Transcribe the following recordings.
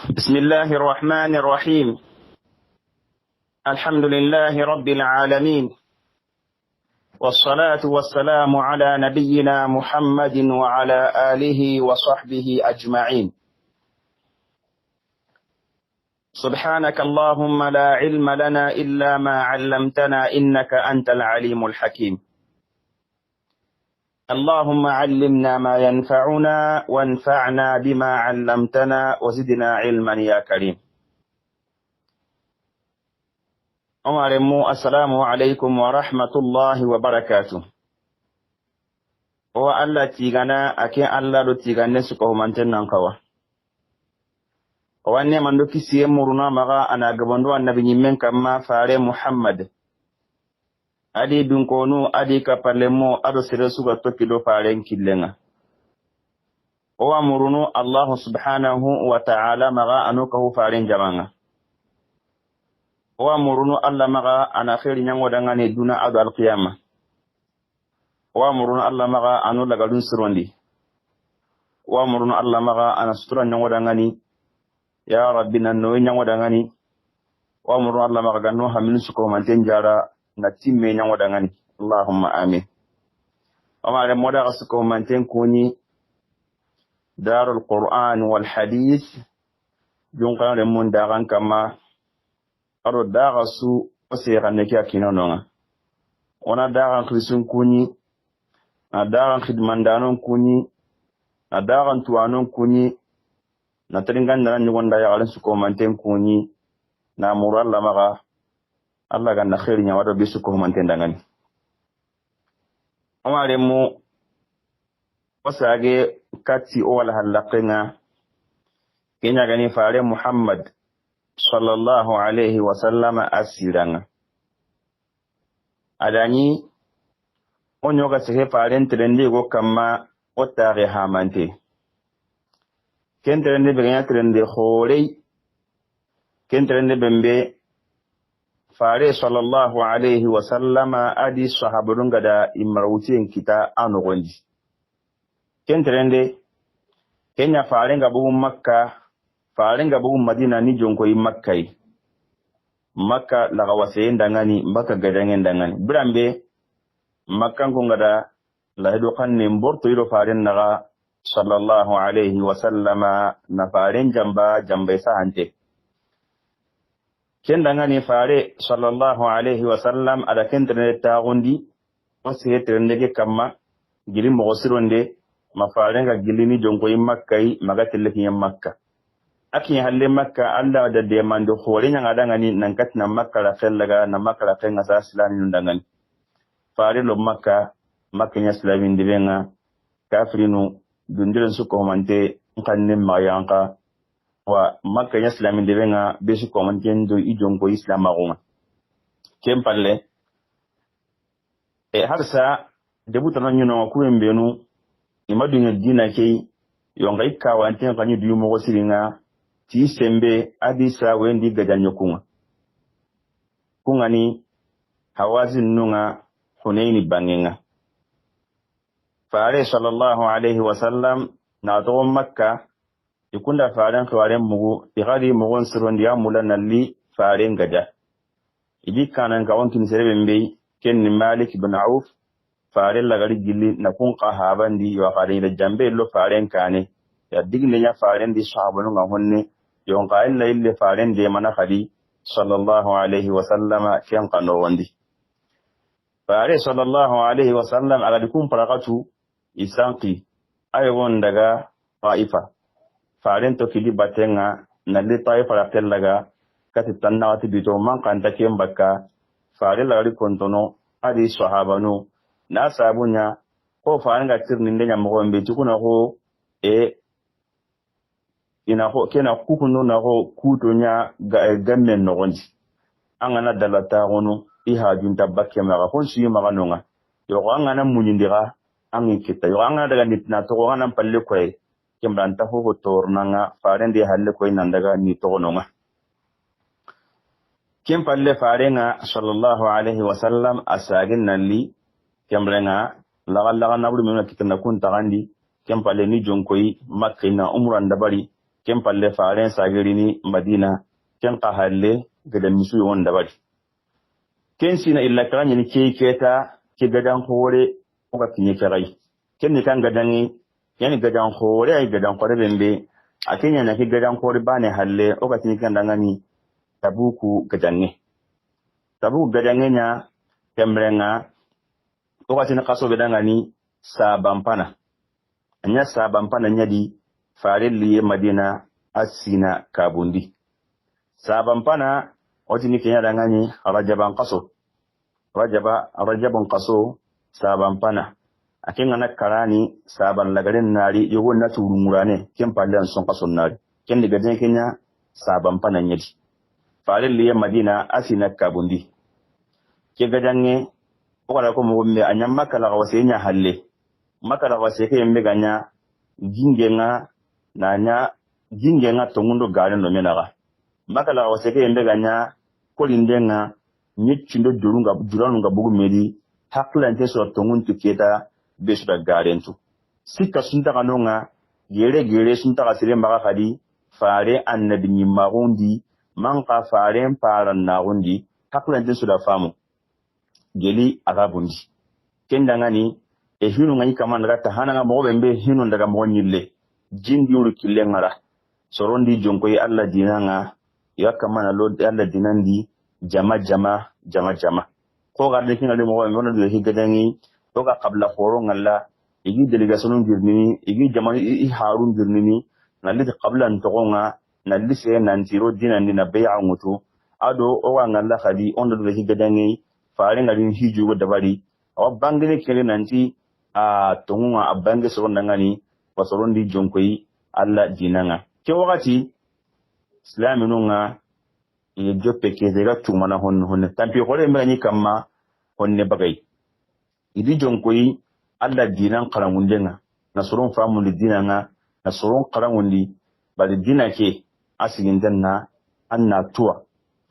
بسم الله الرحمن الرحيم. الحمد لله رب العالمين، والصلاة والسلام على نبينا محمد وعلى آله وصحبه أجمعين. سبحانك اللهم لا علم لنا إلا ما علمتنا إنك أنت العليم الحكيم. اللهم علمنا ما ينفعنا وانفعنا بما علمتنا وزدنا علما يا كريم. السلام عليكم ورحمة الله وبركاته. الله تيغانا أكي الله لو تيغانا سكوه منتنا نقوى وأني من دوكي سيمورنا مغا أنا قبندو النبي من كما فاري محمد adi dunkonu adi kapalemo ado siresuga tokido faren killenga o amurunu Allah subhanahu wa ta'ala maga anukahu faren jamanga o amurunu Allah maga ana khairi nyango dangane duna ado alqiyama o amurunu Allah maga anu lagadun sirondi o amurunu Allah maga ana sutura nyango dangani ya rabbina no nyango dangani o amurunu Allah maga ganno haminu suko mantenjara na timme nyango dangani Allahumma amin. Omare moda gasuko manten kuni darul Qur'an wal hadith junqa le mun dagan kama aro daga su osira ne kya kinononga ona dagan krisun kuni na dagan khidmandanon kuni na dagan tuanon kuni na tringan nan ni wonda ya galan suko manten kuni na muralla maga Allah ganna khairi nya wado bisu ko man tendangani amare mu wasage kati o wala halaqina kenya gani fare Muhammad sallallahu alaihi wasallam asiranga adani onyo ga sehe fare trende go kama otare hamante ken trende be ganya trende khorei ken trende bembe fare sallallahu alaihi wasallama adi sahaburun gada imrawutin kita anugonji kentrende kenya fare nga bugu makka fare nga bugu madina ni jonko yi makkai makka laga wasen dangani makka gadangen dangani brambe makka ngo ngada la hedo kanne mborto yiro fare naga sallallahu alaihi wasallama na fare jambe sa hante kendangani fare sallallahu alaihi wasallam ada kentrene tagundi wasi trendege kamma gili mo sironde ma fare nga gilini jonko yi makkai magatelle ki makka aki halle makka alla da de mando hore nya ngadangani nan katna makka la fellaga na makka la fenga sa islamin ndangani fare lo makka nya islamin dibenga kafirinu dundiren su ko mante kanne mayanka wa makka nya islamin debenga besu ko man jendo ijongo islam aguma kempalle harsa debuta no nyuno ku embenu imadunya dina kei yonga ikawa anten kanyu du mo siringa ti sembe adisa wendi gajanyo kunga ni hawazin nunga hunaini bangenga fare sallallahu alaihi wasallam na to makka ikunda faren khawaren mugu igadi mugon sirondi amula nalli faren gada idi kanan ka wonkin serebe mbey ken Malik ibn Auf faren lagari gilli na kun qahabandi wa faren da jambe lo faren kane ya digne nya faren di sahabanu nga honne yon ka illa ille faren de mana khadi sallallahu alaihi wasallama ken kano wandi fare sallallahu alaihi wasallam ala dikum paraqatu isanqi aywon daga Taifa faren to kili batenga nalle Taifa la tellaga kati tannawati bito man kanta kembaka fare la ri kontono adi sahabanu na sabunya ko faren ga tirni ndenya mo mbe tukuna ko ina ko kena kukuno na ko kutonya gamen no gondi angana dalata gono iha junta bakke maga kon suyi maga nonga yo angana munyindira angi kita yo angana daga nitna to angana palle koy kemranta ho tornanga farende halle koy nandaga ni togononga kem palle farenga sallallahu alaihi wasallam asagin nalli kemrenga laga nabru mena kitana kun tagandi kem palle ni jonkoyi makkina umran dabari ken palle faren sagirini madina ken qahalle gadan misu wonda bari ken sina illa kan ni keta ke gadan hore o ka kinye kai ken ni kan gadan yani gadan hore ay gadan hore bembe akenya na ke gadan hore bane halle o ka kinye kan dangani tabuku gadanne nya kemrenga o ka tin qaso bedangani sabampana anya sabampana nyadi farelli madina asina kabundi sabampana otini kenya dangani rajabun qaso sabampana akinga na karani saban lagarin nari yogo na turumurane ken pallan son qaso nari ken diga den kenya sabampana nyadi farelli madina asina kabundi ke gadange o kala ko mo me anya makala wasenya halle makala waseke yembe ganya gingenga tongundo garen no menaga makala waseke yembe ganya kolindenga nyichindo durunga bugu medi haklante so tonguntu keta besuda garentu sika sunta kanonga gere sunta kasire maka kadi fare annabi nyimagundi manka fare paran nagundi haklante suda famu geli agabundi kendangani e hinu ngani kama ndaga tahana mo bembe hinu ndaga mo nyille jindi uru kilengara sorondi jonkoy alla dinanga ya kama na lod alla dinandi jama ko garde kinga de mo wono de higadangi to ga qabla khoro ngalla igi delegation girnini igi jama i harun girnini nalli qabla ntogonga nalli se nantiro dinandi na bay'a ngutu ado o wa ngalla khadi ondo de higadangi faare ngali hiju dabari aw bangene kele nanti a tongunga abange soronda ngani wasorondi jonkoyi alla dinanga ke wakati islaminunga ye joppe ke zega tumana honne tampi gore mbani kamma honne bagay idi jonkoyi alla dinan qarangundenga nasoron famu li dinanga nasoron qarangundi bali dinake asigindanna anna tuwa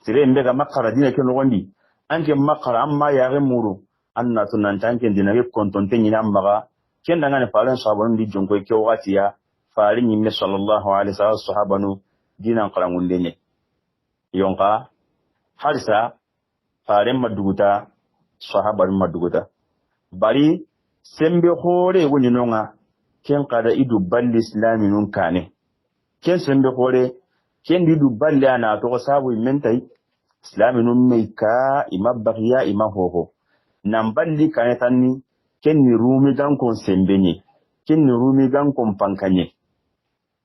sire mbega makara dinake no gondi anke makara amma yare muru anna tunan tanke dinage kontonte nyina maga kenda ngane faran sahabanu di jonko ke wakati ya farin yimme sallallahu alaihi wasallam sahabanu dinan qarangunde ne yonka harisa faran maduguta sahaban maduguta bari sembe hore woni nonga ken kada idu balli islaminun kane ken sembe hore ken didu balli ana to sabu mentai islaminun meika imabaghiya imahoho nan balli kane tanni ken ni rumi gan kon sembenye ken ni rumi gan kon pankanye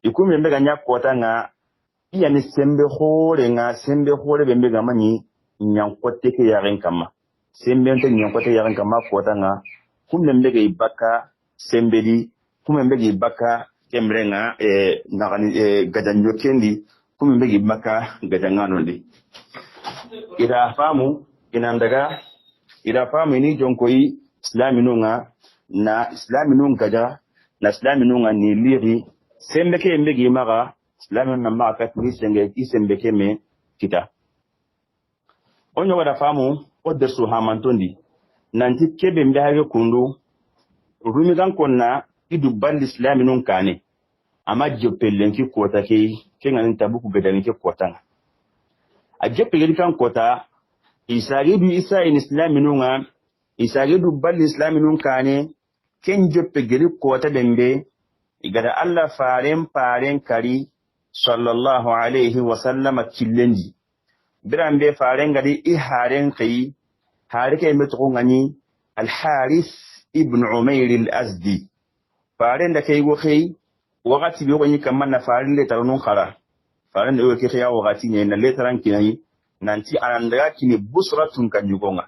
ikumi mbega nya kota nga iya ni sembe hore bembe ga mani nyankote ke yaren kama sembe nte nyankote yaren kama kota nga kumbe mbega ibaka sembedi kumbe mbega ibaka kemrenga nagani gadanyo kendi kumbe mbega ibaka gadangano ndi ida famu ni jonkoyi islaminunga na islaminun gaja na islaminunga ni liri sembeke mbegi maga islaminun na maga katni senge isembeke me kita onyo wada famu odersu hamantondi nanti kebe mbehage kundu rumi gan konna idu bandi islaminun kane ama jopellenki kota ke ngani tabuku gadani ke kota a jopellenki kan kota isagidu isa in islaminunga isagidu balli islaminun kane ken joppe geri kota dembe igada Allah faren kari sallallahu alaihi wasallam killendi birambe faren gadi iharen kai harike metko ngani al Haris ibn Umair al-Azdi faren da kai go kai wakati bi woni kamman na faren le tarunun khara faren da yake kai wakati ne na le taran kinai nanti anandara kini busratun kanyugonga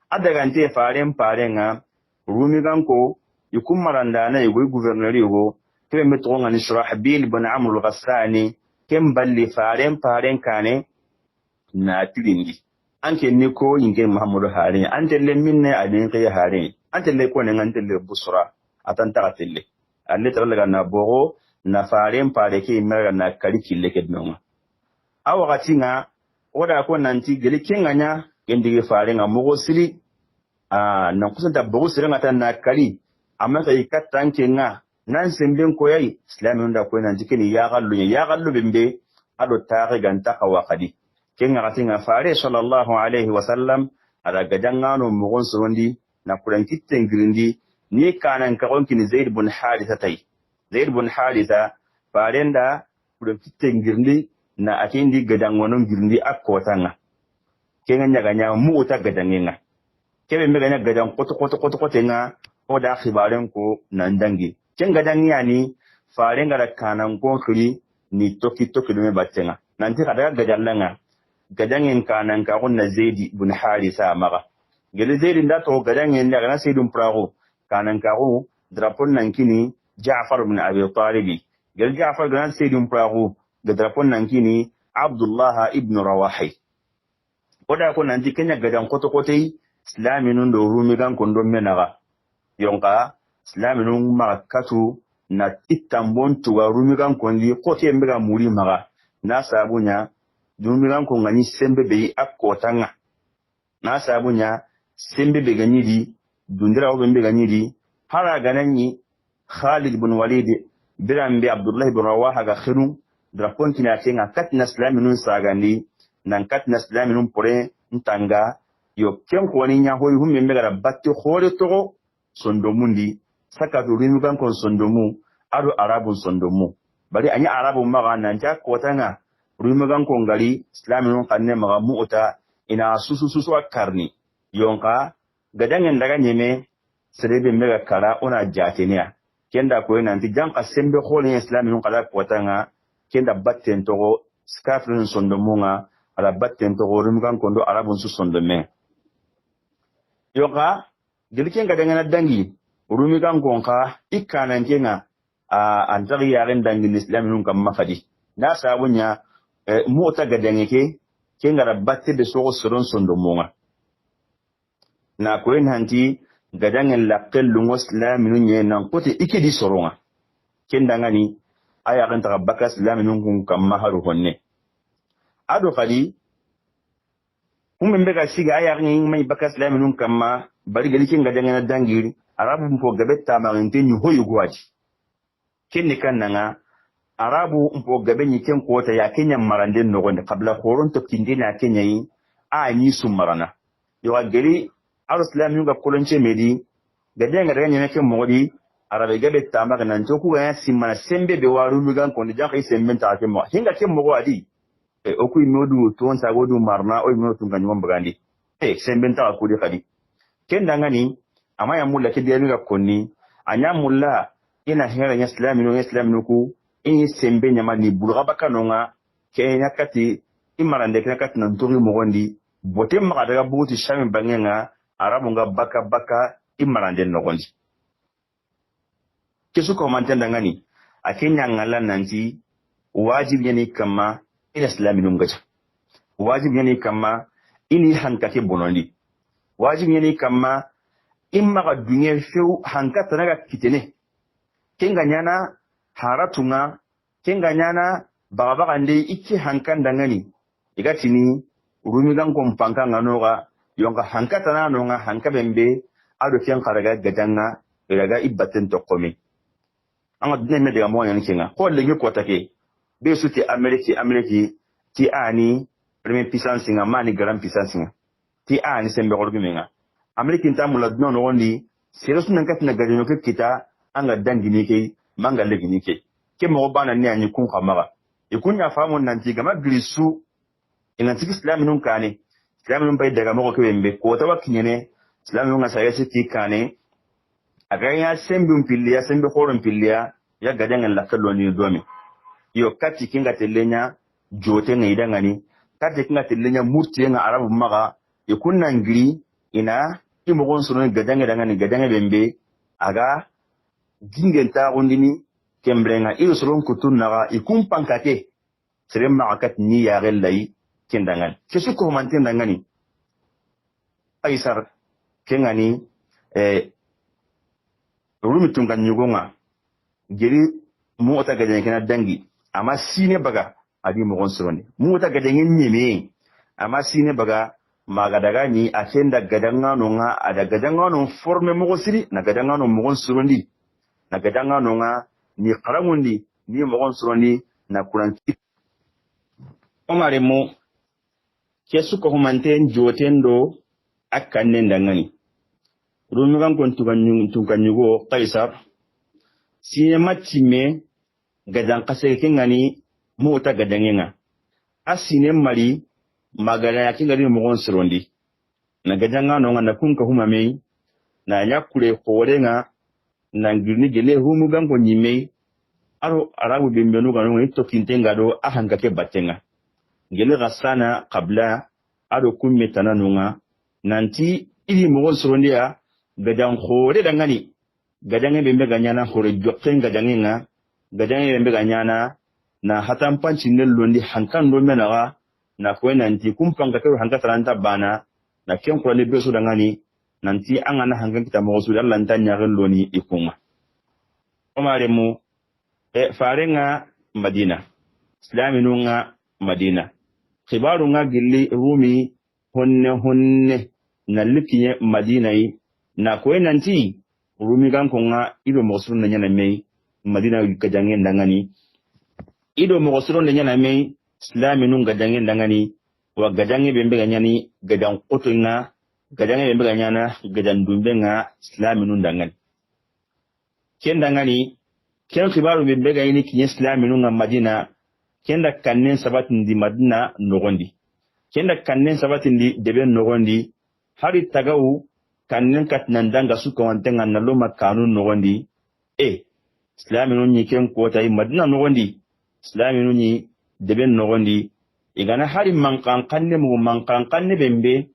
adagante faren nga rumi ganko yukum maranda na yugo gouverneur yugo tebe metronga ni Shurahbil ibn Amr al-Ghassani kemballi faren kane na tilindi anke ni ko yinge Muhammadu harin antelle minne adin kai harin antelle ko ne ngantelle busra atanta atelle alle taraga na bogo na faren ke mera na kali kille kednonga awakati nga oda ko nanti geli kenganya gendige farenga mogo siri na kusanta bogo sirenga tan na kali amma sai katanke nga nan semben ko yayi islamin da ko nan jikini ya gallu bimbe ado taare ganta kawakadi kenga katinga fare sallallahu alaihi wasallam ada gadangano mugon sondi na kuran kitten girindi ni kanan ka onkini zaid bin haritha zaid bin haritha farenda kuran kitten girindi na akindi gadangonon girindi akkotanga kenga nyaga nya muta gadangenga kebe mega nya gadan koto nga o da khibaren ko nan dangi ken gadangiya ni farenga da kanan ko kiri ni toki dume battenga nanti kada gadallanga gadangen kanan ka gunna zaidi bin harisa maga gele zaidi nda to gadangen da kana sayyidun prago kanan ka go drapon nan kini ja'far bin abi talib gele ja'far gana sayyidun prago da drapon nan kini abdullah ibn rawahi oda ko nanti kenya gadan koto islaminun do rumi gan kondo menaga yonka islaminun makatu na itambon tuwa rumi gan kondi kote mbega muri maga na sabunya dumiran ko ngani sembe be akotanga na sabunya sembe be ganyidi dundira o be ganyidi hara gananyi Khalid ibn Walid birambe Abdullah ibn Rawaha ga khiru drapon kina tenga katna islaminun sagandi nan katna islaminun pore ntanga yo ken ko ni nya hoyi humme megara batte khore to sondomundi saka do rimi kan kon sondomu ado arabun sondomu bari anya arabu maga nan ja kotanga rumagan kongari islamin kanne maga mu'ta ina susu akarni yonka gadangen daga nyeme serebe mega kara ona jatenia kenda ko ina ndi janka sembe khole islamin kala kotanga kenda batten togo skafrin sondomunga ala batten togo rumagan kondo arabun su sondome yonka gilken gadangen dangi rumagan konka ikana ngenga antari yaren dangi islamin kam mafadi na sabunya mota gadangeke kenga batte be sogo soron sondomonga na ko en hanti gadangen laqqel lungo islamin nye nan kote ikedi soronga kendangani aya kan ta baka islamin kun kam maharu honne ado khali kumbe mbega siga aya kan mai baka islamin kam ma bari gali ken gadangen dangiri arabu mpo gabetta ma ntenyu hoyu gwaji kenne kannanga arabu mpo gabe ni ken kota ya kenya marande nogonde kabla khoron to kindina kenya yi a ni sumarana yo gari al-islam yuga kolonche medi gade ngada nyene ken modi arabe gabe tamaga nan to ku ya simana sembe be waru lugan ko ni jaka sembe ta ke mo hinga ken mo adi o ku inodu to on ta godu marna o ino tunga nyom bagandi sembe ta ku di kadi ken dangani amaya mulla ke dialu ga konni anya mulla ina hera ya islam ku in sembe nyama ni bulga bakanonga kenya kati imarande kati nan turi mogondi bote maga daga buti shami bangenga arabu nga baka imarande nogondi kesu ko mantenda ngani akenya ngala nanti wajib yani kama ila islaminum gaja wajib yani kama ini hankake bonondi wajib yani kama imma ga dunya few hankata naga kitene kenga nyana haratunga kenga nyana baba ande iki hankan dangani igatini rumigan ko mpanka nganoga yonga hankata na no nga hanka bembe ado ken karaga gadanga iraga ibaten to komi anga dine me de mo yan kinga ko le ko take be suti ameriki ti ani premier puissance nga mani grand puissance nga ti ani sembe ko gumenga ameriki tamula dino no wondi seresu nan katina gadino ke kita anga dangini ke manga legini ke mo bana ni anyi kun khamaga ikun ya famu nan ti gama grisu ina tiki islaminun kane islaminun bai daga mo ko bembe ko ta wakinyene islaminun ga sai ti kane aga ya sembun pilliya sembe horon pilliya ya gadan la kallo ni domi yo kati kinga telenya jote ne idangani kati kinga telenya murti nga arabu maga ikun nan giri ina imogon sunu gadan bembe aga gingenta gondini kembrenga ilo soron kutunnaga ikun pankate serem maakat ni ya gelai kendangan kesu ko mantendangani aisar kengani rumi tungan nyugonga geri muota gaden kena dangi ama sine baga adi mo gonsorone muota gaden nyeme ama sine baga magadaga ni akenda gadanga no nga ada gadanga no forme mo gosiri na gadanga no mo gonsorondi na gadanga nonga ni qaramundi ni mogon suroni na kuranti omare mo kesu ko humanten jotendo akannen dangani rumigan kon tuganyugo qaisar sine matime gadan kase kingani mota gadangenga asine mari magana yakingari mogon surondi na gadanga nonga na kunka humame na nyakure korenga na ngirni gele humugan ko nyime aro arabu bimbenu ganu to kintenga do ahanga ke batenga gele gasana qabla ado kumme tananunga nanti ili mogon surondia gadan khore dangani gadange bembe ganyana khore jokten gadangenga gadange bembe ganyana na hatan panci nellondi hankan do menaga na ko nanti kumpanga ke hanka taranta bana na ken ko le beso dangani nanti angana hankan kita mogo su Allah ntanya gelloni ikunga omare mu farenga Madina islaminunga Madina khibarunga gilli rumi honne na likiye Madina yi na ko nanti rumi gan konga ido mogo su nyana mei Madina gajange ndangani ido mogo su nyana mei islaminunga gajange ndangani wa gajange bembe ganyani gajan qotonga gajange bembe ganyana gajan dumbe nga islaminu dangan ken dangani ken khibaru bembe gayini kinye islaminu nga Madina kenda kannen sabatin di Madina nogondi kenda kannen sabatin di debe nogondi hari tagawu kannen katnan danga suka wantenga naloma kanun nogondi islaminu ni ken kota yi Madina nogondi islaminu ni debe nogondi igana hari mankan kanne bembe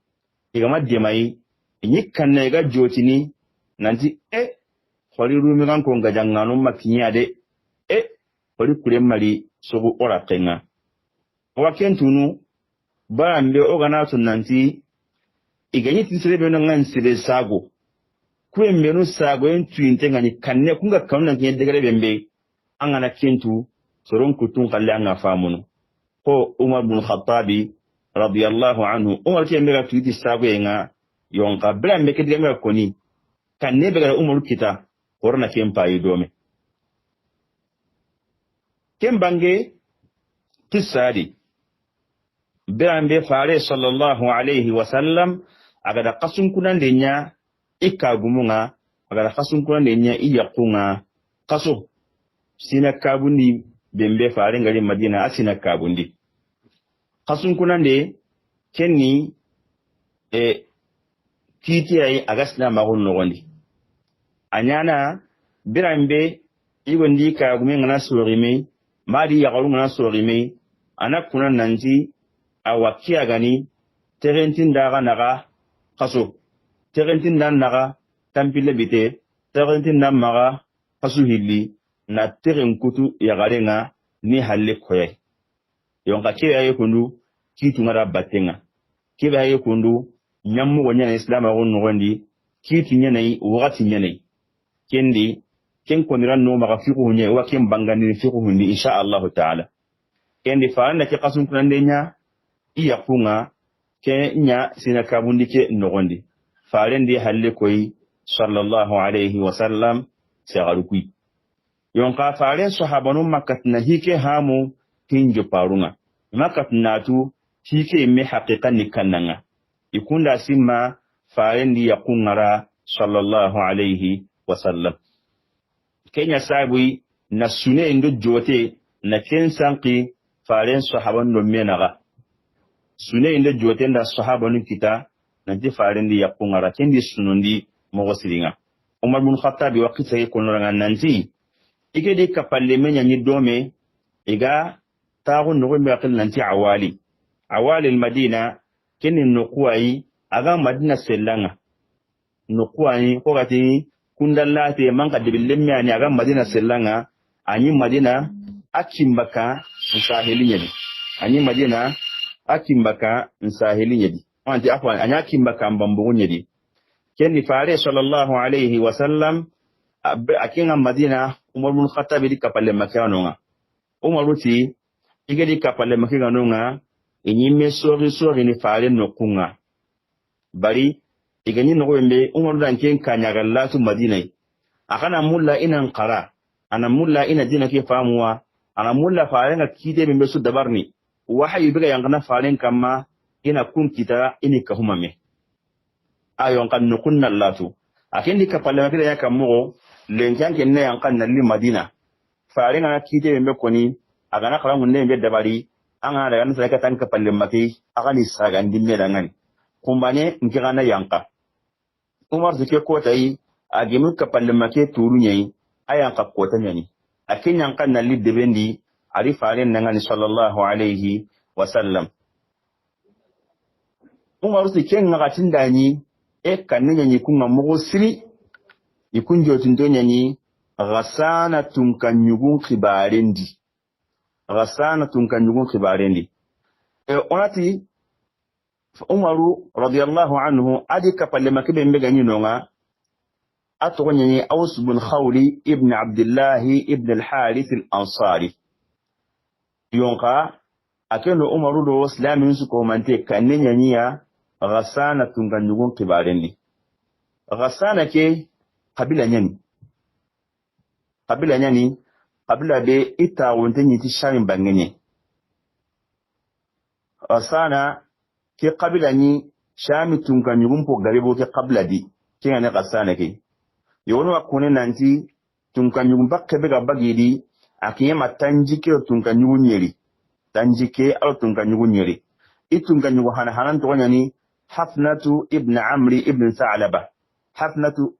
igama demai inyi kanna iga jotini nanti khori rumi kan ko ngajangano makinya de khori kure mali sogo ora kenga wa kentunu barambe ogana to nanti iganyi tinsebe no ngan sibe sago kuembe no sago entu intengani kanne kunga kanuna kinya degare bembe angana kentu soron kutun kallanga famuno ko Umar bin Khattabi radiyallahu anhu Umar ke mega tuiti sago yenga yonka bla meke de mega koni kan ne bega Umar kita korona kempa idome kembange tisadi birambe fare sallallahu alayhi wa sallam agada qasun kunan denya ikagumunga agada qasun kunan denya iyakunga qaso sina kabundi bembe fare ngari Madina asina kabundi qasun kunande kenni kiti ay agasna magun nogondi anyana birambe igondi ka gumen ngana sorime mari ya garu ngana sorime ana kunan nanti awakia gani terentin daga naga qaso terentin dan naga tampile bite terentin dan maga qasu hilli na teren kutu ya garenga ni halle koye yonka kebe aye kundu kitu ngara batenga kebe aye kundu nyammu gonya islam agun ngondi kitu nyanai wakati nyanai kendi ken koniran no maga fiqhu nya wa ken bangani fiqhu ni insha Allah taala kendi faanda ke qasun kunandenya iya kunga ke nya sina kabundi ke nogondi farendi halle koyi sallallahu alayhi wa sallam sagarukui yonka faren sahabanu makatna hike hamu hinjo parunga makatna tu hike me haqiqan nikananga ikunda simma farendi yakungara sallallahu alayhi wa sallam kenya sabui na sune ndo jote na kensanki faren sahaban no menaga sune ndo jote nda sahabanu kita nanti farendi yakungara kendi sunundi mogosiringa Umar bin Khattab waqita yekonora nanti ike di kapalle menya ni dome iga tagu nugo mi akil nanti awali al-Madina keni nukuai aga Madina selanga nukuai ko gati kundallate manka dibillemi ani aga Madina selanga anyi Madina akimbaka nsahilinyedi anyi Madina akimbaka nsahilinyedi wanti afwan anya akimbaka mbambunyedi keni fare sallallahu alayhi wa sallam akinga Madina Umar bin Khattab di kapalle makanonga Umaruti igedi kapalle makanonga inyime sori ni fare nokunga bari iganyi no wembe Umar dan ken kanyagallatu Madina akana mulla ina qara ana mulla ina dina ke famuwa ana mulla farenga kide be su dabarni wahayi biga yangana faren kama ina kun kita ini kahumame ayon kan nukunna latu akendi kapalla kida yakamugo lenjan kenne yankan nalli madina farenga kide be koni agana kala munne be dabari anga daga nsa ka tan kapalle maki agani saga ndimme dangan kumbane ngirana yanka umar zike kotai agemu kapalle make turu nyai ayan ka kota nyani akin yankan nalli debendi ari faren nangani sallallahu alaihi wasallam umar zike ngaka tindani e kannya nyi kunga mugo siri ikunjo tindonya ni rasana tunkanyugun khibarendi rasana tunkanyugun khibarendi onati umaru radiyallahu anhu adi kapalle makibe mbega nyinonga atogonyeni Aws bin Khawli ibn Abdullah ibn al-Harith al-Ansari yonka akendo umaru do islamin su ko mante kanenya niya rasana tunkanyugun khibarendi rasana ke kabila nyani kabila be ita wonte nyiti shamin bangenye rasana ke kabila ni shami tunkanyugun po garibo ke kabila di kinga ne rasana ke yono akune nanti tunkanyugun bakke be gabagidi akiye matanji ke tunkanyugun nyeri tanjike al tunkanyugun nyeri itunkanyugun hanan to nyani Hafnatu ibn Amri ibn Sa'laba Hafnatu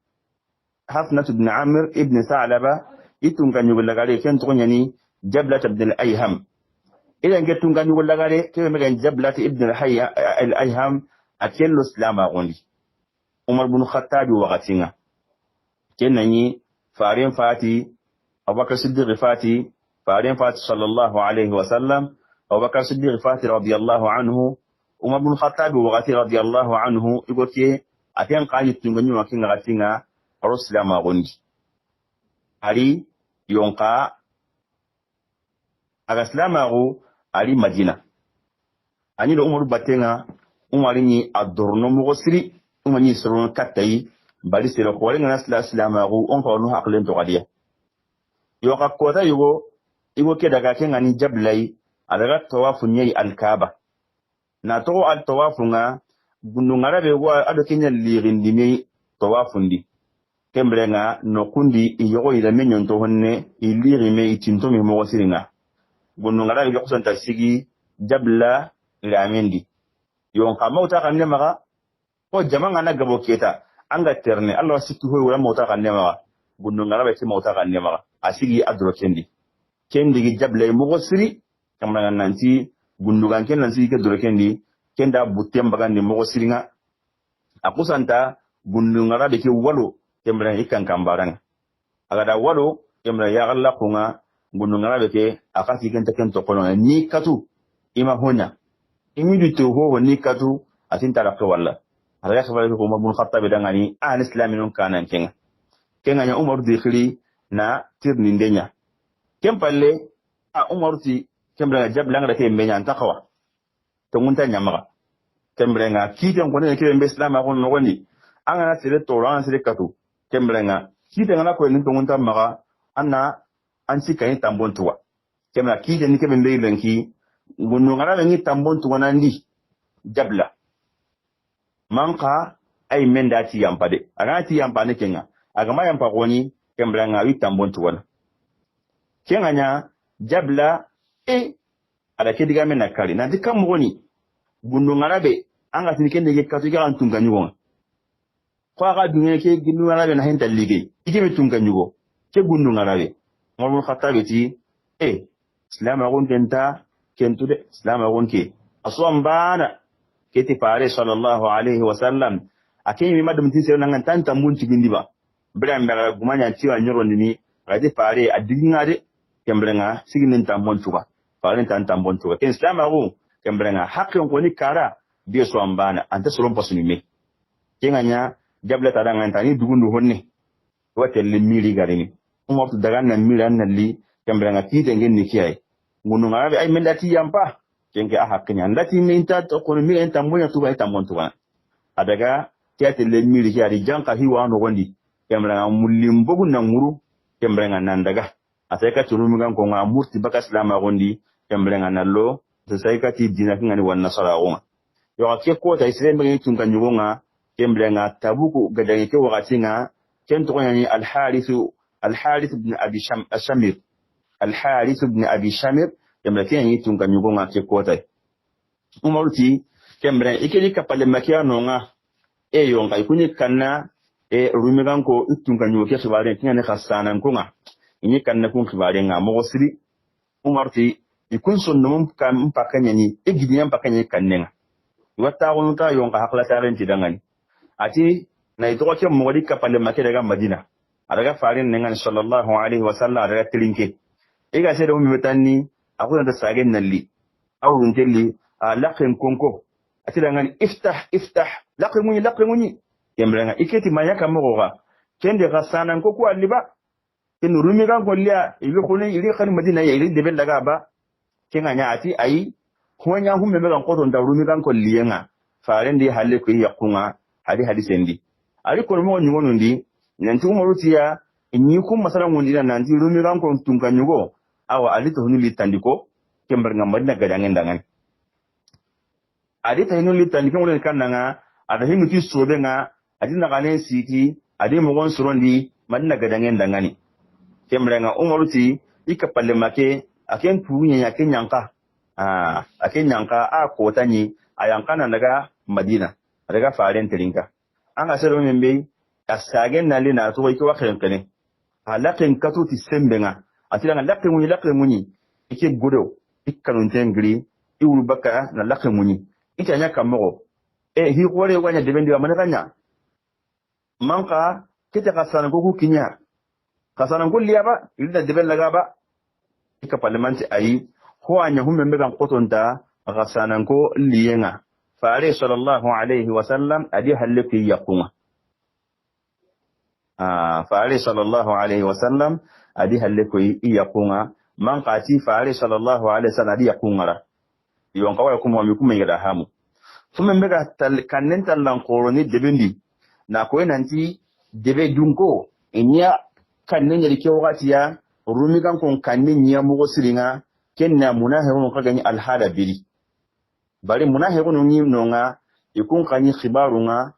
ibn Amr ibn Sa'laba itunganyugun lagare ken to nyani Jablat ibn al-Ayham ila ngetunganyugun lagare ke megen Jablat ibn al-Ayham akello islama gondi Umar bin Khattab waqatinga kenani farin fati Abubakar Siddiq fati farin fati sallallahu alaihi wasallam Abubakar Siddiq fati radiyallahu anhu Umar bin Khattab waqati radiyallahu anhu igoke aten qali tunganyu wakinga gatinga islama gondi ari yonka aga islamago ari Madina ani do Umar batenga Umar ni adorno mo siri Umar ni soro katai bali sero ko lenga islamago on ko no haklen to gadiya yoka kota igo ke daga kenga ni jablai adaga tawafu nyai al-Kaaba na to al-tawafu nga gundu ngarabe wa ado kenya lirindime tawafundi kembrenga no kundi iyogo ila menyon to honne iliri me itinto me mo siringa gundu ngarabe ko santa sigi jabla ila amendi yon kama uta kanne maga ko jamanga na gabo keta anga terne Allah sikki hoy wala mota kanne maga gundu ngarabe ti mota kanne maga asigi adro kendi gi jabla mo siri kamra nanti gundu gan ken nanti ke dro kendi kenda butem bagandi mo siringa akusanta gundu ngarabe ke walo kembra ikan kambarang agada wado kembra ya Allah kunga gundu ngarabe ke akasi kenta kento kono ni katu ima honya imidu to ho ni katu atinta la ko walla ala khabari ko Umar bin Khattab dangani an islamin kanan kenga nya Umar dikhiri na tirni ndenya kempalle a Umar ti kembra jabla ngada ke menya takawa to ngunta nyamaga kembra nga kiten ko ne ke mbe islam ko no woni angana sire to ran sire katu kembrenga kite ngana ko ni tongunta maga anna ansi kay tambon tuwa kemna kite ni kebe mbey lenki gunu ngana ni tambon tuwa nandi jabla manka ay menda ti yampade aga ti yampane kenga aga ma yampa goni kembrenga wi tambon tuwa kenganya jabla ada kediga mena kali na dikam goni gunu ngana be anga tin kende ke katu ga antunga nyuwa kwa ga dunya ke gundu ngarabe na henta lige ike metunga nyugo ke gundu ngarabe Umar Khattab ti islam agun kenta kentude islam agun ke aswan bana ke ti fare sallallahu alaihi wasallam akin mi madum tin sero nan tan tambun tigindi ba bram mera gumanya tiwa nyoro ni ga ti fare adigingade kembrenga siginin tambon tuba fare tan tambon tuba ken islam agun kembrenga hakon ko ni kara bi so ambana anta solon pasuni me kenganya jabla tadangan tani dugundu honne wate le miri garini umma to daga nan miri an nalli kembrenga tite ngen ni kiyai ngunu ngarabe ay melati yampa kenke a haknya ndati minta to ko mi en tambonya tuba tambon tuba adaga kiyate le miri kiyari janka hiwa no gondi kembrenga mulim bogu na nguru kembrenga nandaga asayka turumi kan ko nga murti baka islama gondi kembrenga nallo sayka ti dina ngani wanna sara gonga yo ake ko ta islam ngi tunga nyugonga kembrenga tabuku gadange ke wakati nga ken to yani al harith ibn abi shamir al harith ibn abi shamir kembrenga ngi tunga nyugonga ke ko ta umaruti kembrenga ikeli kapale makia nonga yonga ikuni kanna rumigan ko itunga nyugo ke khibare tinya ne khasana nkunga ini kanna kun khibare nga mo siri umarti ikun sonno mum kam pakanya ni egidiyan pakanya kannenga wata wonu ta yonga hakla taren tidangani ati na ito ko mo wadi kapale make daga madina adaga farin nengan sallallahu alaihi wasallam adaga tilinke ega sede mo betani akuna da sagen nalli awun telli laqin konko ati dangani iftah laqimuni yemrenga iketi mayaka mogoga kende gasana ko ko aliba ken rumi kan gollia ibe khone iri kan madina ya iri debel daga ba kenga nya ati ai honya humme me kan ko don da rumi kan kolliyenga farendi halle ko yakunga hadisendi ari ko mo nyugo ndi nanti umorutiya inyi kum masala ngondi nanti rumi kan ko tunga nyugo awa alito hunuli tandiko kemberga madina gadangen dangan adi tayinu litandiko ngol kan nanga ada hinu ti sobe nga adina gane siti adi mogon surondi madina gadangen dangani kemrenga umaruti ikapalle make aken tuunya ya kenyanka akenyanka a kotani ayankana daga madina daga faren tirinka anga sero membe asagen nali na to ko wakhen kane alaken katu ti sembenga atira laken muni ike godo ikkanun tengri iwul baka na laken muni itanya kamogo hi gore wanya debendi wa manakanya manka kita kasana ko kinya kasana ko liaba ilda debel laga ba ika parliament ayi ho anya humme megan qotonta kasana ko liyenga faare sallallahu alaihi wasallam adi halaki yaquma faare sallallahu alaihi wasallam adi halaki yaquma man qati faare sallallahu alaihi wasallam adi yaquma yon kawai kuma mi kuma ngada hamu fume mbega kannen tallan koroni debendi na ko nanti debe dunko enya kannen yari ke wakati ya rumi kan kon kannen nya mugo siringa kenna munahiru ka gani alhada biri bari munahiru ni nonga ikun kanyi khibarunga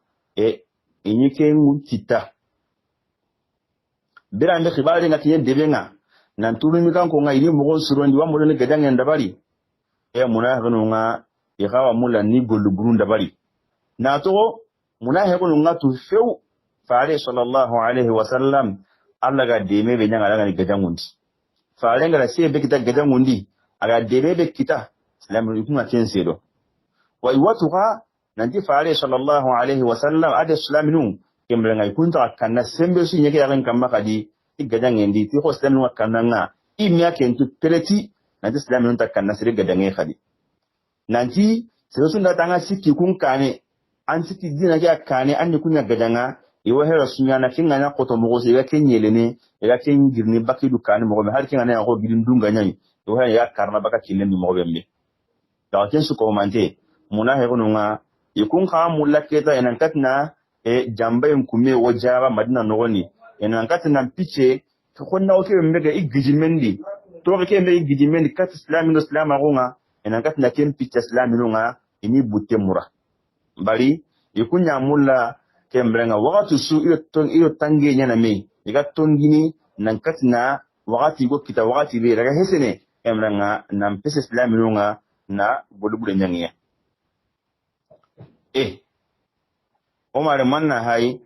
enyi ke kita birande khibari ngati debenga nan turumi kan ko ngai mugo surondi wa mo ne gadangen dabari munahiru nga ikawa mula ni golugurun dabari na to munahiqun ngatu few faare sallallahu alaihi wasallam Allah ga deme be nyanga daga gadangundi faare ngara se be kita gadangundi aga deme be kita islamu kuma tensedo wa iwatuha nanti faare sallallahu alaihi wasallam ade islaminu kemre ngai kunta kanna sembe su nyeke yagan kamma kadi igadangendi ti ko islamu kananga imya kentu peleti nanti islaminu ta kanna sire gadange kadi nanti sai da tanga siki kun kane an siki dina ga kane an ni kunya gadanga iwo hera sunya na kinga na koto mo se ga kenyele ne ga ken girni bakidu kane mo har kinga na ko girin dunga nyai to ha ya karna baka kilen mo bembe da ken su ko mante muna he kununga ikun ka mulaketa enan katna jambe kume wajaba madina nogoni enan katna piche ko na o ke mbega igijimendi to ke mbega igijimendi kat islamino islama gonga enan katna ken piche islamino nga ini butte mura bari ikunya mulla kembrenga wakati su iyo tange nyana me iga tongini nan katna wakati go kita wakati be daga hesene kembrenga nan pese islamino nga na bolubule nyangiya Omar manna hai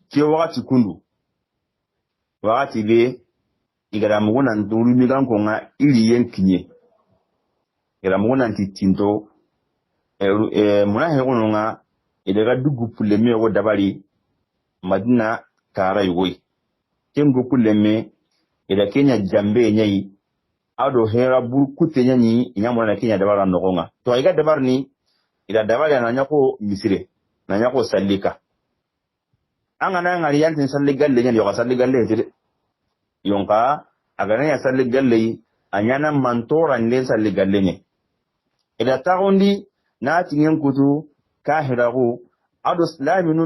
ke wakati kundu wakati be igara muguna nduru migan ko nga iri yenkinye igara muguna ntitinto muna he kono nga idaga dugu puleme wo dabari madina tara yoy kengo puleme ida kenya jambe nyai ado hera bur kutenya ni nyamona na kenya dabara nogonga to iga dabar ni ida dabari na nyako misire na nyako sallika anga na ngari yantin salligal le nyani yo salligal le tire yonka aga na salligal le anyana mantora nle salligal le nye ida tagondi na tingen kutu kahirago ado islaminu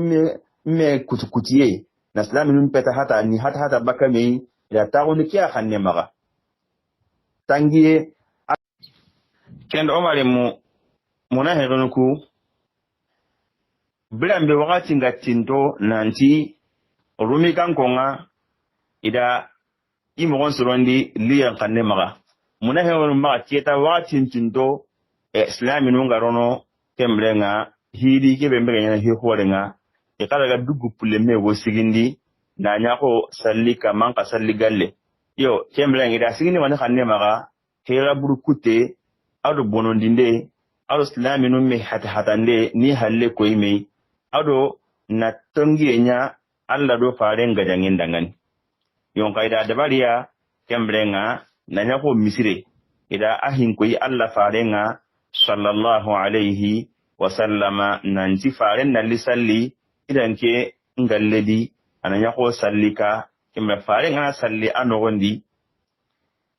me kutukutiye na islaminun peta hata ni hata baka me ida tauni kiya khanne maga tangiye kendo omare muna heronuku bilambe wakati ngatinto nanti rumi kankonga ida imogon sorondi liyan khanne maga muna heronu maga kieta wakati tinto islaminun garono kembrenga hidi ke bembe ganya hi horenga e kala ga dugu puleme go sigindi na nyako salli kaman ka salli galle yo kembrenga ida sigindi wani khanne maga hera burukute ado bonondinde ado islaminu me hatande ni halle ko ime ado na tongienya alla do faren gajangin dangan yon kaida dabariya kembrenga na nyako misire ida ahin koyi alla farenga sallallahu alaihi wa sallama nanti faren nalli salli idan ke ngalledi ananya ko sallika kembe faren ana salli anogondi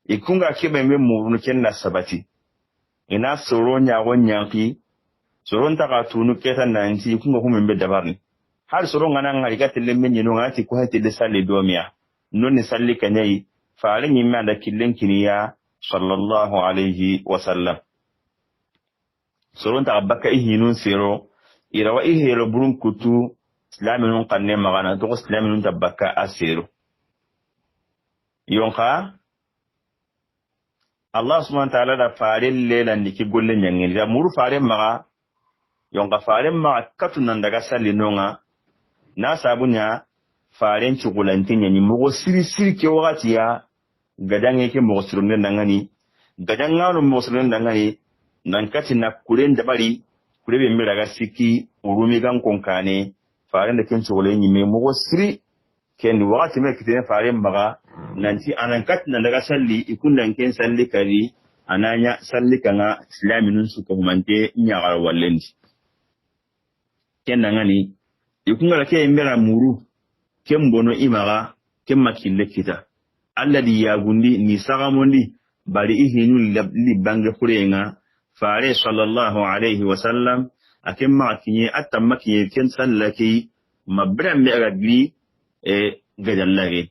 ikunga kebe me murunu kenna sabati ina soro nyago nyanki soro ntaka tunu keta nanti ikunga kumembe dabarni har soro ngana ngari gatelle menyino ngati ko hatile salli domia nonni salli kanyai faren yimma da killen kiniya sallallahu alaihi wa sallam soron ta baka ihinun sero irawa ihero burun kutu islaminun kanne magana to islaminun tabaka asero yonka Allah subhanahu wa ta'ala da farin lelan diki gollen yangin da muru farin maga yonka farin maga katunan daga salinonga na sabunya farin chukulantin yani mugo siri ke wakati ya gadan yake mugo sirun dangani gadan ngano mugo sirun dangani nan kati na kuren da bari kurebe mi daga siki urumi gan konkane faran da kin tsole ni me mo siri ken wakati me kitene faran maga nanti anan kati na daga salli ikun nan ken salli kari ananya salli kanga islaminun su ko mante nya gar wallendi ken nan ngani ikun ga ke mbera muru ken bono imaga ken makille kita alladi ya gundi ni sagamondi bari ihinu li bange kurenga fare sallallahu alaihi wa sallam akin ma kinye atamma kinye ken sallaki mabran me agagri gadallage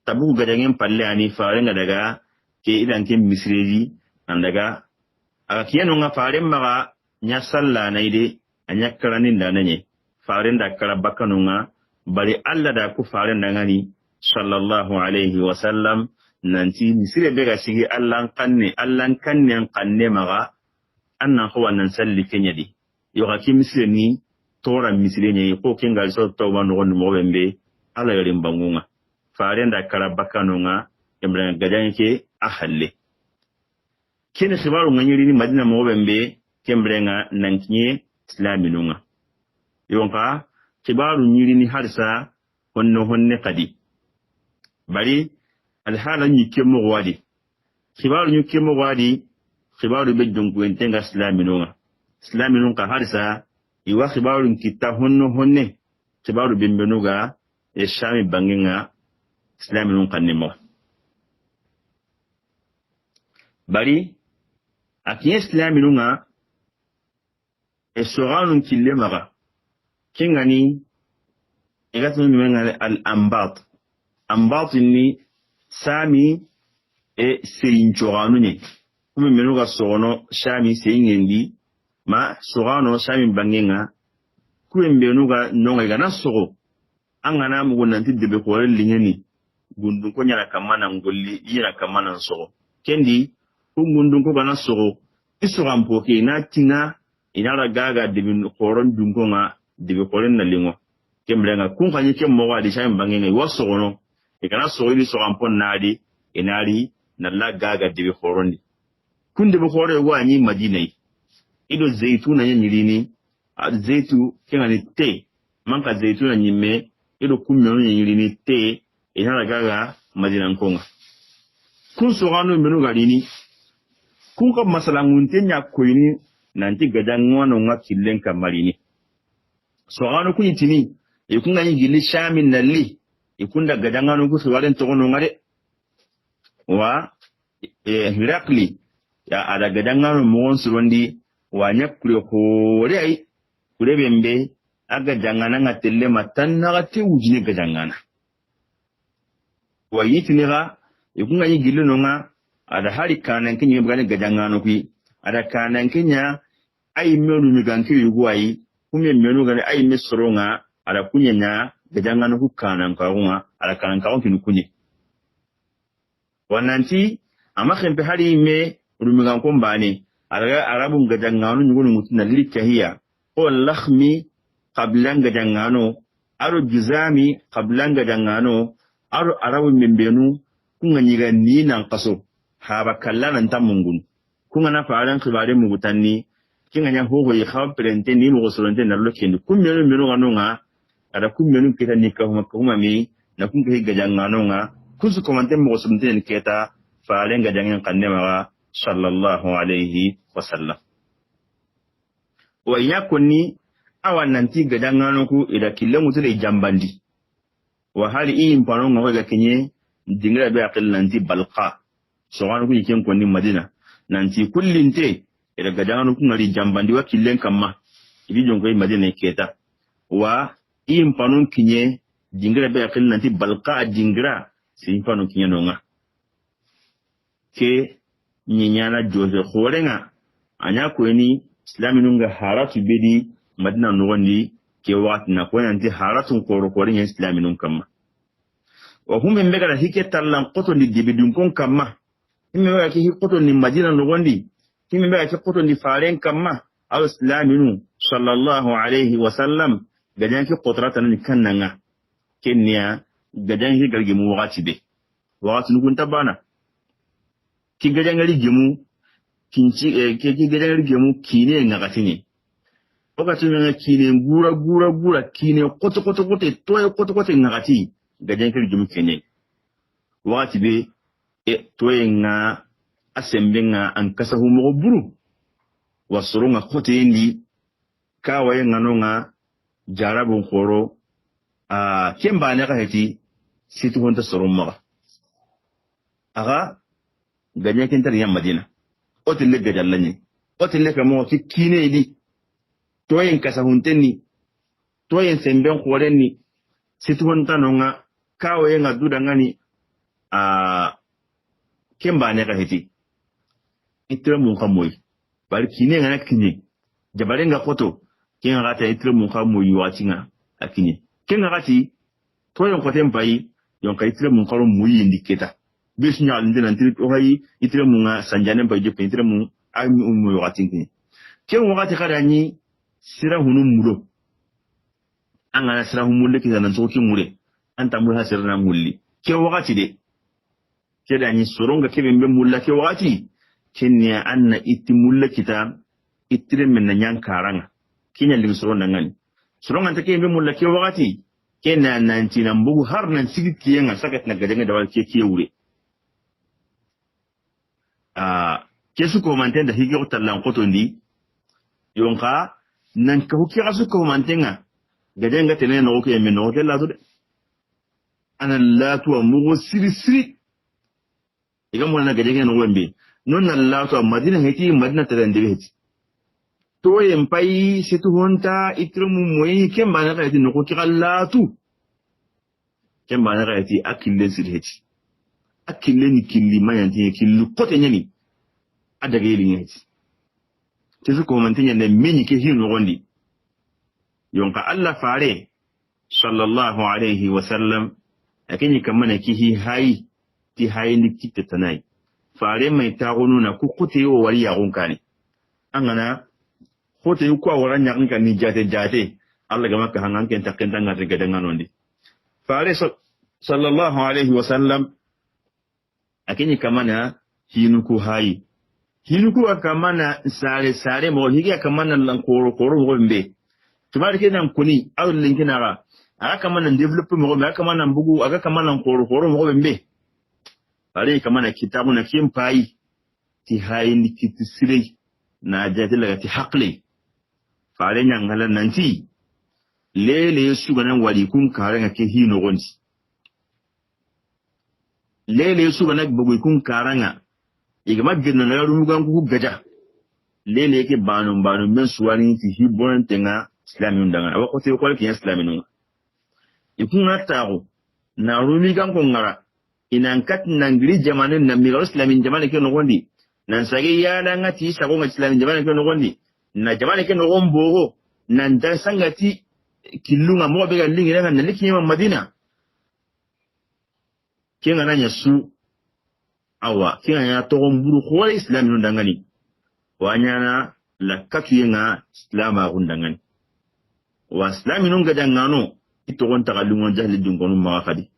tabu gadangin palle ani fare nga daga ke idan kin misreji an daga aga kiyano nga fare maga nya salla naide anya karanin da nanye fare da karabakanu nga bari alla da ku fare da ngani sallallahu alaihi wa sallam nanti misire bega sigi allan kanne maga annan ko wannan salli kenyadi yo ga misire ni tora misire ne ko kinga so to wan gon mo bembe ala yorin bangunga faren da karabakano nga emran gadan ke ahalle kene sibaru nganyiri ni madina mo bembe kembrenga nankinye islaminunga yonka sibaru nyiri ni harsa honne kadi bari alhala nyike mo wadi khibaru nyike mo wadi khibaru be jongu entenga islaminun ka harisa iwa khibaru kita honne khibaru bembenuga e shami banginga islaminun kanimo bari akiye islaminunga e soranun kilemaga kingani igatu menga al ambat ni sami e seyinchoranu ne kuma menuga sono sami seyingendi ma sorano sami bangenga kuembe nuga nonga gana soro angana mugo nanti debe ko lingeni gundun ko nyara kamana ngolli yira kamana soro kendi gundun ko gana soro isoro mpoke na tinga inara gaga debe koron dunko nga debe koren na lingo kemblenga kun kanyi kemmo wa di sami bangenga wasoro no ikana soyili so ampon nadi enari nalla gaga dibe khorondi kunde be khore wani madinai ido zaituna nyirini zaitu kengani te manka zaituna nyime ido kumyo nyirini te enara gaga madina nkonga kun so ganu menu galini kun ka masalangunte nya koyini nanti gadangwano ngakillen kamalini so ganu kunyitini ikunga nyigili shamin nalli ikunda gadangano ku suwalen tokono ngade wa Hirakli ya ada gadangano mo surondi wa nyakure ko rei kure bembe aga jangana nga telle matanna ga te wujine ga jangana wa yitiniga ikunga yi giluno nga ada hari kanan kinya bugane ga jangano ki ada kanan kinya ay menu mi ganki yuwai kume menu gane ay mesronga ada kunyanya ga jangano ku kanan kaunga ada kanan kaun kinu kunye wananti ama khempe hari me rumigan kombani ada arabun ga jangano nyugunu mutuna likahiya o lakhmi qablan ga jangano aro juzami qablan ga jangano aro arabu membenu kunga nyiga ni nan kaso haba kallana ntamungun kunga na faaran khibare mugutanni kinga nya hoho yi khab prente ni mo soronte na lokende kummenu menu ganonga ada kummenu kita nikka huma mi na kunga higa jangano nga kusu komante mo soronte ni keta faalen ga jangan kannema sallallahu alaihi wasallam wa yakuni awan nanti ga jangano ku ida killamu tule jambandi wa hali impano ngo ga kinye dingra be akil nanti balqa so wanu ku yiken konni madina nanti kullinte ida ga jangano ku ngari jambandi wa killen kamma ibi jonko yi madina keta wa impano kinye dingra be akil nanti balqa dingra si impano kinye nonga ke nyinyana jose khorenga anya ko ni islaminunga haratu bedi madina nugondi ke wakati na kwa nanti haratun koro nya islaminun kama wa hume mbega hike tallan qoto ni dibidun kon kama himme mbega ki qoto ni madina nugondi himme mbega ki qoto ni faren kama al islaminu sallallahu alaihi wasallam gajan ki qotrata ni kannanga kenya gajan ki galgi mu wakati be wakati nukun tabana ki gajan gali gemu kinci ki gajan gali gemu kine ngakatini wakati nga kine gura kine koto toye koto ngakati gajan kiri jumu kenye wakati be toye nga asembe nga ankasa humo buru wasoro nga kote yendi kawaye nga no nga jarabu nkoro kemba neka heti situ honta soro maga aga gajan kentari ya madina otile gajalanye otile kamo ki kine yedi toyen kasa huntenni toyen semben khorenni situwanta nonga kawe nga duda ngani kemba ne ka heti itira mun khamoy bari kine ngana kinye jabare nga koto kinga gata itira mun khamoy watinga akinye kinga gati toyen khoten bayi yonka itira mun kharo muyi indiketa bisunya ndina ntiri ohayi itira mun sanjane bayi je itira mun ami umu watinga kinga gati kadani sira hunu mulo angana sira humulle kizana nsoki mure anta mulha sirna mulli ke wakati de ke da ni soronga ke bembe mulla ke wakati kenya anna itti mulla kita ittire men nyan karanga kinya lim soronga ngani soronga take bembe mulla ke wakati kenya nanti nan bugu har nan sigi kiyenga sakat na gadanga dawal ke wure ke su ko mantenda higi utallan koto ndi yonka nan ka hukira su ko mantenga gadenga tene no ko yemme no tella to de ana latu amugo siri iga mo na gadenga no wembe non na latu madina heti madina tele ndebe heti to yempai setu honta itrumu moyi kemba na heti no ko kira latu kemba na heti akille siri heti akille ni killi mayanti killu kote nyani adaga yeli heti tesu ko mantenya ne minyi ke hinu gondi yonka Allah fare sallallahu alaihi wasallam akinyi kamana kihi hayi ti hayi ni kitetanai fare mai tagonu na kukuti yo wari ya gonkani angana hote yu kwa waranya nka ni jate Allah ga maka hangan ken takenta ngati gadan nganondi fare sallallahu alaihi wasallam akinyi kamana hinu ku hayi hinuku akamana sare mo higi akamana lankoro mo mbe tumari kenan kuni awlin kinara akamana develop mo mbe akamana mbugu akamana lankoro mo mbe bare kamana kitabu na kimpai ti hayni kitisire na jatila ti haqli fare nyangala nanti lele suganan wali kun karanga ke hino gondi lele suganan bugu kun karanga igama gina na rumu gan ku gaja lele yake banu men suwani ti hibon tenga islamin dangana wa kote ko ke islamin ikuna tawo na rumi kan ko ngara inan kat nangri jamanin na mi islamin jamanin ke no gondi nan sage ya da ngati sago ngati islamin jamanin ke no gondi na jamanin ke no gombo nan dan sangati kilunga mo be ga lingi na liki ma madina kenga nanya su awa kenga ya to gomburu ko islamin dangani wanyana la katu yenga islama gundangani wa islamin ga dangano ito gon tagalungon jahili dungonu ma kadi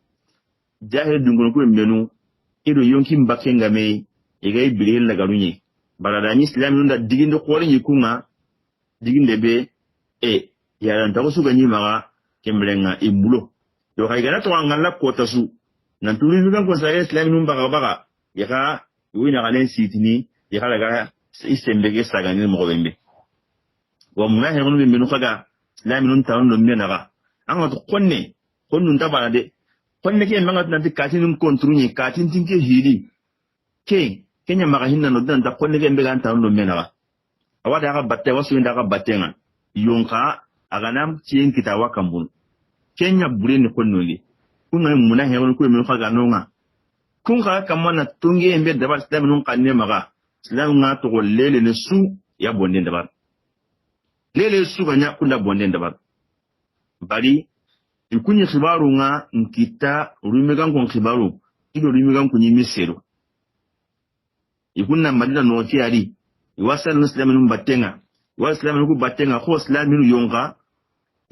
jahili dungonu ko mbenu ido yonki mbakenga me igay bilil la garunye barada ni islamin da diginde ko ni kunga diginde be ya nta ko suga ni maga kemblenga imbulo yo kay gana to ngalla ko tasu nan tuli ni ko sa islamin baga ya ka wina galen sitini ya kala ga isembe ge saga ni mo bembe wa munahi ngonu be menu kaga islamin tan no menaga an to konnu tabana de konne ke manga tan katin kontrunya katin tinke hili kenya maga hinna no dan ta konne ke mbe gan tan no menaga awada ga batte wasu inda ga battenga yonka aganam cien kitawa kambun kenya bureni konno li kunna munahi ngonu ko menu kaga nonga kun ka kamana tunge embe da ba islamin nun kanne maga islamin na to lele ne su ya bonde da ba lele su banya kunda bonde da ba bari ikunye khibaru nga nkita rumigan kon khibaru ido rumigan kunyi misero ikunna madina no tiari iwasal islamin batenga islamin ku batenga ko islamin yonga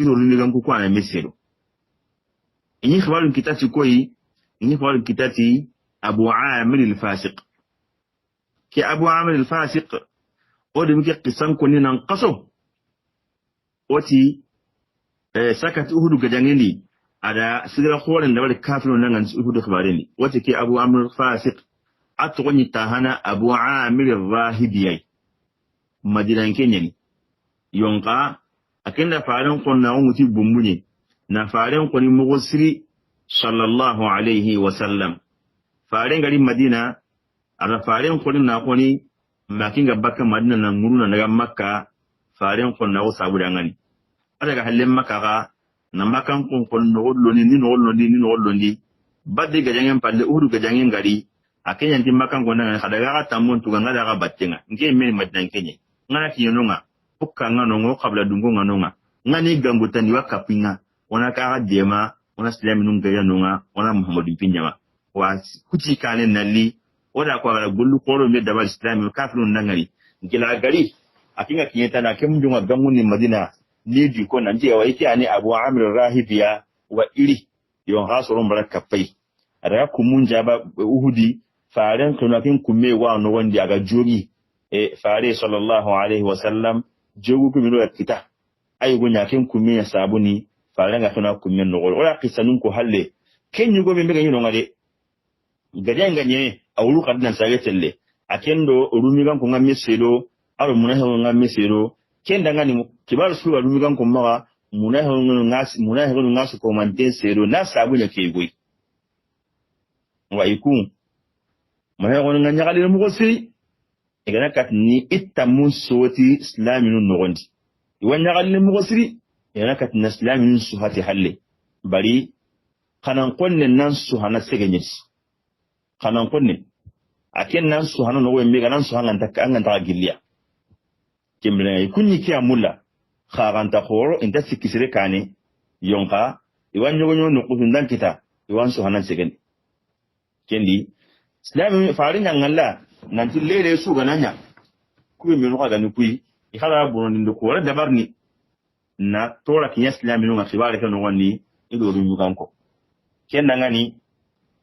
ido rumigan ku kwa misero inyi khibaru kitati koi inyi khibaru kitati abu amir al-fasiq ki abu amir al-fasiq odi mike qisan koni nan qaso oti sakat uhudu gajangendi ada sigira kholen da wal kafiru nan uhudu khabareni wati ke abu amr fasiq atqoni tahana abu amir ar-rahibiyai madinan kenyani yonka akenda faran konna umuti bumbunye na faran koni mugusri sallallahu alaihi wasallam faran gari madina ada faran koni na koni makinga bakka madina na nguruna daga makka faran konna o sabudangani ada ga halle makaga na makan kon no londi badde ga jangen palle uru ga jangen gari akenya ndi makan gona kada ga tamon tu ngada ga battenga nge men maddan kenye ngana kiyononga ukka ngano ngo kabla dungo nganonga ngani gambutani wakapinga ona ka dema ona islamin ga yanonga ona muhammadu pinyama wa kuti kane nalli oda ko ga gullu koro me dabal islamin kafirun nangari ngila gari akinga kiyeta na kemjunga ganguni madina ni di ko nan je wa yake ani abu amir rahibiya wa iri yon hasurun baraka fai ada kumun jaba uhudi faran tunakin kumme wa no wandi aga jogi fare sallallahu alaihi wasallam jogu ku miro kita ay go nyakin kumme ya sabuni faran ga tuna kumme no gol wala kisanun ko halle ken yugo be mega yino ngade gaden ganye awulu kadnan sage telle akendo rumi gan ko ngamme sedo aro munahe ngamme sedo kenda ngani kibar su rumi gan ko maga munahe ngasi ko manten sedo na sabu nya ke goy wa ikun munahe ngani nyagali mo ko siri igana katni ittamun soti islamin nogondi iwan nyagali mo ko siri igana katni islamin suhati halle bari kanan konne nan suhana segenyes kanan konne aken nan suhana no wembe ganan suhana ta gilliya kimle kunni ki amulla kharanta khoro inda sikisire kane yonka iwan nyogonyo no kutundan kita iwan suhana segen kendi islamin farin ngalla nanti lele su gananya kuyi menu ka gani kuyi ikhala burondi ndo ko wala dabarni na tora kinya islamin nga khibare kan wonni ido ru kanko kenda ngani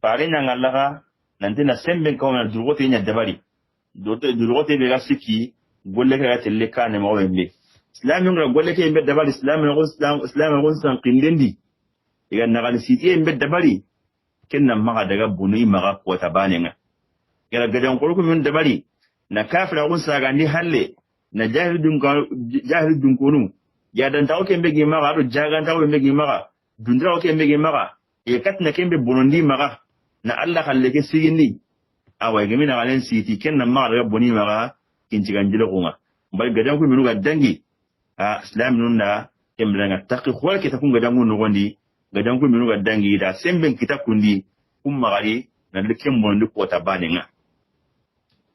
farin ngalla ka nanti na sembe ko na durote nya dabari durote be gasiki golle ka telle kane ma wembe islamin nga golle ke be dabari islamin go san qindendi iga na gal siti be dabari kenna maga daga bunui maga ko tabanenga gara gadan ko min dabari na kafira gun saga ni halle na jahiludun konu ya dan tawo kembe gi maga do jagan tawo kembe gi maga dundra kembe gi maga e katna kembe bonondi maga na Allah halle ke sigindi awa gemi na galen siti kenna maga daga boni maga kinci ganjilo kuma bal gadan ko minu ga dangi a islam nun da kembrenga takki khwal kita kun gadangu no gondi gadangu minu gadangi da semben kita kundi magari na likin bondi kota banenga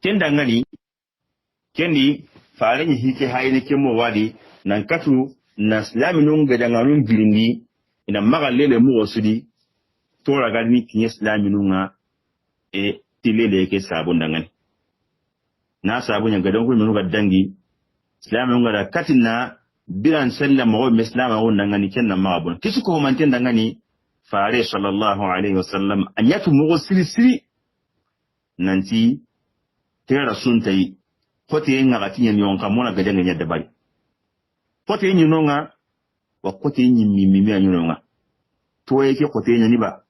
kenda ngani kendi farenyi hike hayni kemo wadi nan katu na islaminun gadanganun girindi ina magalele mu wasudi tora gani kinye islaminun tilele ke sabun dangani na sabun ya gadangu minu gadangi islaminun gada katina biran sallama wa mislama wa dangani kenna magabun kisu ko manten dangani fare sallallahu alaihi wasallam anyatu mu siri nanti tera suntai kote yenga gatinya nyonka mona gadanga nya dabari kote yenyi nonga wa kote yenyi mimimi anyonga to yake kote yenyi ni ba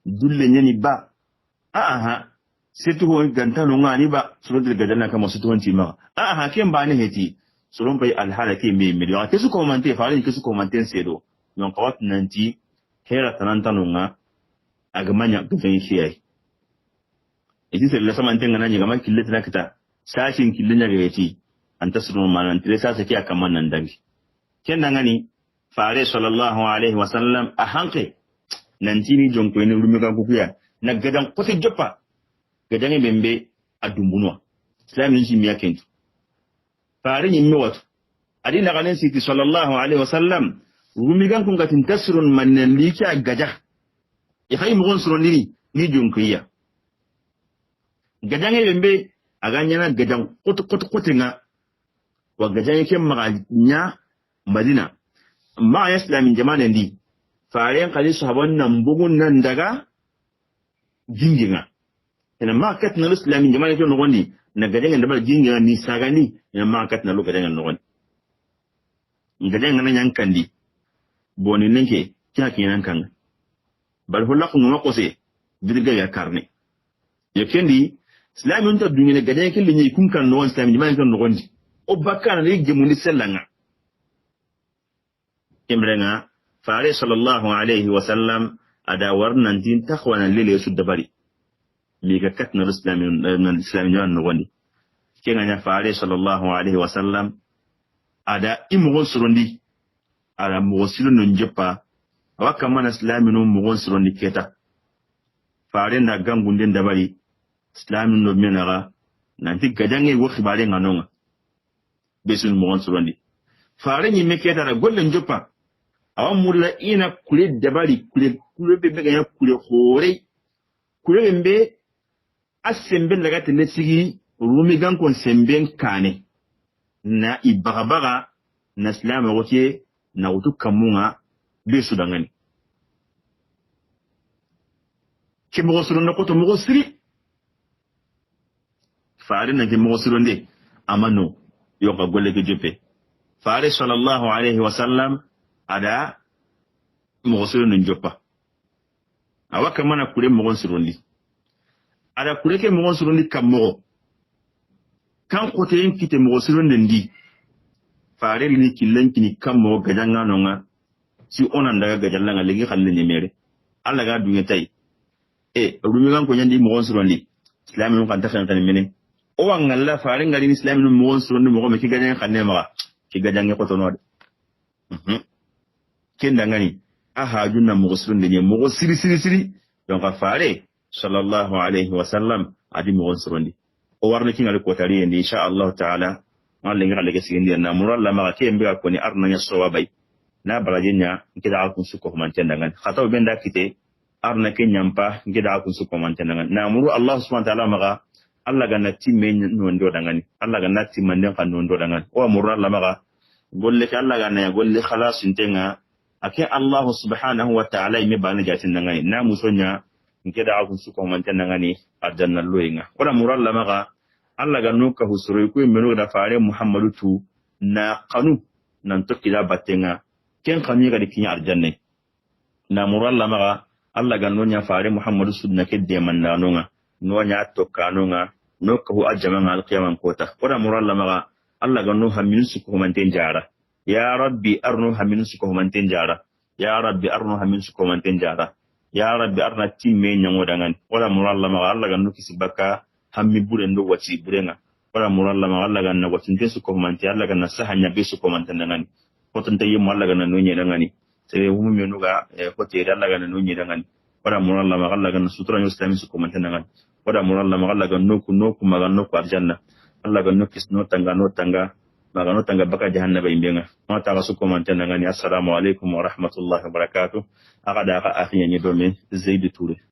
dulle nya ni ba aha setu ho ganta nonga ni ba suro de gadana kama setu wanti ma aha ken ba ne heti suro bai alhala ke mimimi ya kesu ko mante fare kesu ko mante sedo nyonka wat nanti hera tananta nonga agamanya gudin shi yayi iti sai la samanten ngana ni gama kille tana kita sashin killin ya gaci an tasru manan tire sa saki akan nan dangi kenan ngani fare sallallahu alaihi wasallam a hanke nan tini jonko ni rumi ga kuya na gadan kote joppa gadan membe adumbunwa islamin shi miya kentu fare ni miwatu adina ganen siti sallallahu alaihi wasallam rumi ga kun gatin tasrun manan lika gaja ya hay mugon suroni ni jonko ya gadan membe aganyana gadan kotu nga wa gadan yake maganya madina ma islamin jama'an ndi faren kali sahaban nan bugun nan daga jinginga ina ma kat na islamin jama'an yake nogondi na gadan da bar jinginga ni sagani ina ma kat na lo gadan nogondi gadan nan yankandi boni nenke kya kenan kan bar hulakun ma kose bidiga ya karne yakendi islamin ta dunya gadan yake linyi kun kan no islamin jama'an kan nogondi o bakana ne gemuni sellanga imrenga fare sallallahu alaihi wasallam ada warnan din takhwana lele su dabari mi ga katna islamin jama'an nogondi kenga fare sallallahu alaihi wasallam ada imu surundi ada mugosilun nun jepa awaka mana islamin mu surundi keta fare na gangunden dabari islamin no menaga nanti gadange wo khibare nganonga besun mo surundi fare ni meketa da gollen jepa awan mulla ina kule dabari kule be ga kule hore kule mbe asembe daga tele sigi rumi gan kon semben kane na ibagabaga na islama wote na wutu kamunga besu dangani ke mo surunda ko to mo siri faare na ke mo surunde amano yo ka golle ke jepe faare sallallahu alaihi wasallam ada mo surunde joppa awaka mana kure mo surundi ada kure ke mo surundi kammo kan kote yin kite mo surunde ndi faare ni killanki ni kammo gajanga nonga si onan daga gajalla legi khalle ni mere alla ga dunya tay rumi gan ko nyandi mo surundi islamin kan ta tan menen o wangalla faare ngari islamin mo surundi mo me ki gajanga khanne ma ki gajanga ko tono de kenda ngani aha junna mo surundi ni mo siri donc faare sallallahu alaihi wasallam adi mo surundi o warne ki ngal ko tari en insha Allah taala Allah ngal lege sigindi na muralla ma ke mbiga ko ni arna nya sowabay na barajenya ngida akun suko mantendangan khataw benda kite arna ke nyampa ngida akun suko mantendangan na muru Allah subhanahu wa ta'ala maga Allah ganna timme nondo dangani Allah ganna timmanden kan nondo dangan o muru Allah maga golle ke Allah ganna golle khalas intenga ake Allah subhanahu wa ta'ala me bana jatin dangani na musonya ngida akun suko mantendangani arjanna loyinga o muru Allah maga Allah ga nuka husuru ku meno da fare Muhammadu tu na kanu nan to kila batenga ken kami ga dikinya arjanne na muralla maga Allah ga nonya fare Muhammadu sunna ke de mandanonga nonya to kanonga no ko ajama al qiyamam kota wala muralla maga Allah ga no hamin su ko manten jara ya rabbi arnu hamin su ko manten jara ya rabbi arnu hamin su ko manten jara ya rabbi arna timme nyango dangan wala muralla maga Allah ga no kisibaka hammi buren do wati burenga wala muralla ma Allah ganna watin su ko manti Allah ganna sahanya be su ko mantan ngani koton tayi mo Allah ga nan nunye ngani sere hum mi nuga ko te Allah ga nan nunye ngani wada mo Allah ma Allah ga sutura ñu islami su ko man tan ngani wada mo Allah ma Allah ga noku maga noku aljanna Allah ga nokis no tanga maga no tanga baka jahannaba imbenga ma ta ga su ko man tan ngani assalamu alaikum wa rahmatullahi wa barakatuh aga da ka akhiya ni do me Zaid Touré